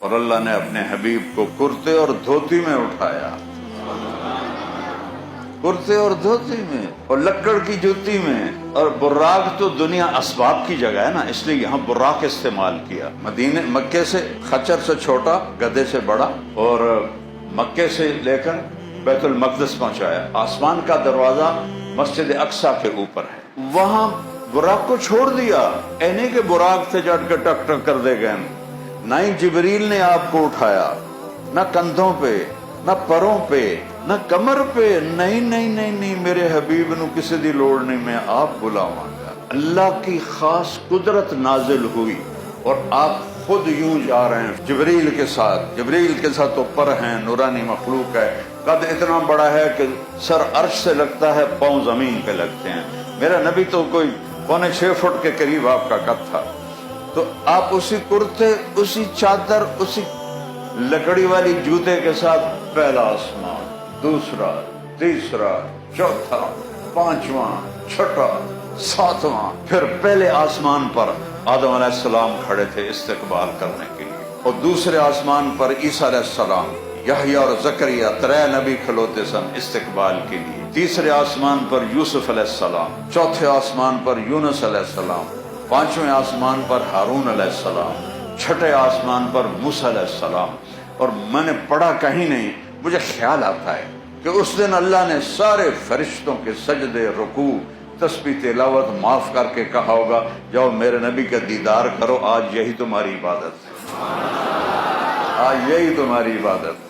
اور اللہ نے اپنے حبیب کو کرتے اور دھوتی میں اٹھایا، کرتے اور دھوتی میں اور لکڑ کی جوتی میں. اور براق تو دنیا اسباب کی جگہ ہے نا، اس لیے یہاں براق استعمال کیا. مکے سے خچر سے چھوٹا، گدھے سے بڑا، اور مکے سے لے کر بیت المقدس پہنچایا. آسمان کا دروازہ مسجد اقصی کے اوپر ہے، وہاں براق کو چھوڑ دیا. اینی کے براق سے چڑھ کے ٹک ٹک کر دے گئے. نہ ہی جبریل نے آپ کو اٹھایا، نہ کندھوں پہ، نہ پروں پہ، نہ کمر پہ. نہیں، میرے حبیب نو کسی دی لوڑ نہیں، میں آپ بلاواں گا. اللہ کی خاص قدرت نازل ہوئی اور آپ خود یوں جا رہے ہیں جبریل کے ساتھ تو پر ہیں، نورانی مخلوق ہے. قد اتنا بڑا ہے کہ سر عرش سے لگتا ہے، پاؤں زمین پہ لگتے ہیں. میرا نبی تو کوئی 6.25 فٹ کے قریب آپ کا قد تھا. تو آپ اسی کرتے، اسی چادر، اسی لکڑی والی جوتے کے ساتھ پہلا آسمان، دوسرا، تیسرا، چوتھا، پانچواں، چھٹا، ساتواں. پھر پہلے آسمان پر آدم علیہ السلام کھڑے تھے استقبال کرنے کے لیے، اور دوسرے آسمان پر عیسیٰ علیہ السلام، یحییٰ اور زکریا 3 نبی کھلوتے سن استقبال کے لیے. تیسرے آسمان پر یوسف علیہ السلام، چوتھے آسمان پر یونس علیہ السلام، پانچویں آسمان پر ہارون علیہ السلام، چھٹے آسمان پر موسیٰ علیہ السلام. اور میں نے پڑھا کہیں نہیں، مجھے خیال آتا ہے کہ اس دن اللہ نے سارے فرشتوں کے سجدے، رکوع، تسبیح، تلاوت معاف کر کے کہا ہوگا جاؤ میرے نبی کا دیدار کرو، آج یہی تمہاری عبادت ہے، آج یہی تمہاری عبادت ہے.